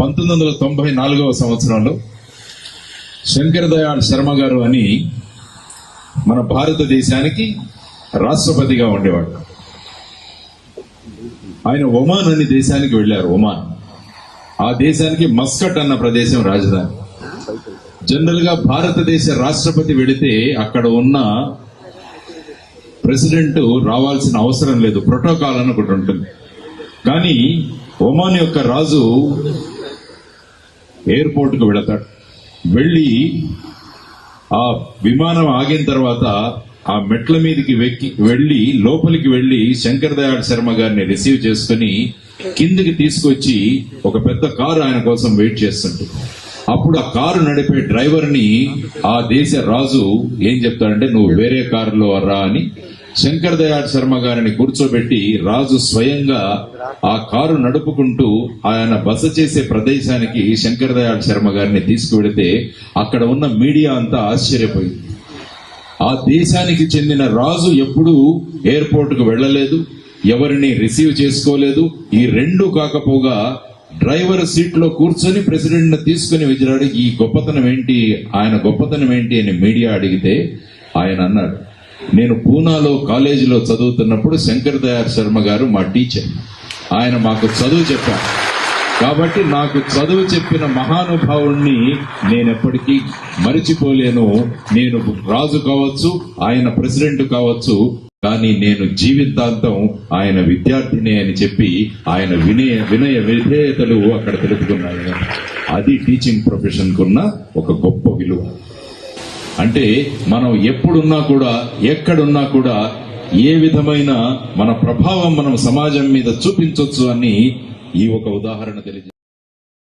1994వ సంవత్సరంలో శంకర్ దయాళ్ శర్మ గారు అని మన భారతదేశానికి రాష్ట్రపతిగా ఉండేవాడు. ఆయన ఒమాన్ అనే దేశానికి వెళ్లారు. ఒమాన్ ఆ దేశానికి మస్కట్ అన్న ప్రదేశం రాజధాని. జనరల్ గా భారతదేశ రాష్ట్రపతి వెళితే అక్కడ ఉన్న ప్రెసిడెంట్ రావాల్సిన అవసరం లేదు, ప్రోటోకాల్ అని ఒకటి ఉంటుంది. కానీ ఒమాన్ యొక్క రాజు ఎయిర్పోర్ట్ కు వెళతాడు. వెళ్లి ఆ విమానం ఆగిన తర్వాత ఆ మెట్ల మీదకి వెళ్లి లోపలికి వెళ్లి శంకర్ దయాళ్ శర్మ గారిని రిసీవ్ చేసుకుని కిందికి తీసుకొచ్చి ఒక పెద్ద కారు ఆయన కోసం వెయిట్ చేస్తుంటుంది. అప్పుడు ఆ కారు నడిపే డ్రైవర్ ని ఆ దేశ రాజు ఏం చెప్తాడంటే, నువ్వు వేరే కారులో రా అని శంకర్ దయాళ్ శర్మ గారిని కూర్చోబెట్టి రాజు స్వయంగా ఆ కారు నడుపుకుంటూ ఆయన బస చేసే ప్రదేశానికి శంకర్ దయాళ్ శర్మ గారిని తీసుకువెడితే అక్కడ ఉన్న మీడియా అంతా ఆశ్చర్యపోయింది. ఆ దేశానికి చెందిన రాజు ఎప్పుడూ ఎయిర్పోర్ట్ కు వెళ్లలేదు, ఎవరిని రిసీవ్ చేసుకోలేదు. ఈ రెండు కాకపోగా డ్రైవర్ సీట్ లో కూర్చొని ప్రెసిడెంట్ ను తీసుకుని విజరాడు. ఈ గొప్పతనం ఏంటి, ఆయన గొప్పతనం ఏంటి అని మీడియా అడిగితే ఆయన అన్నాడు, నేను పూనాలో కాలేజీలో చదువుతున్నప్పుడు శంకర్ దయాళ్ శర్మ గారు మా టీచర్, ఆయన మాకు చదువు చెప్పారు. కాబట్టి నాకు చదువు చెప్పిన మహానుభావుణ్ణి నేనెప్పటికీ మరిచిపోలేను. నేను రాజు కావచ్చు, ఆయన ప్రెసిడెంట్ కావచ్చు, కానీ నేను జీవితాంతం ఆయన విద్యార్థినే అని చెప్పి ఆయన వినయ విధేయతలు అక్కడ తెలుపుకున్నాడు. అది టీచింగ్ ప్రొఫెషన్ కున్న ఒక గొప్ప విలువ. అంటే మనం ఎప్పుడున్నా కూడా, ఎక్కడున్నా కూడా ఏ విధమైన మన ప్రభావం మనం సమాజం మీద చూపించవచ్చు అని ఈ ఒక ఉదాహరణ తెలియజేస్తుంది.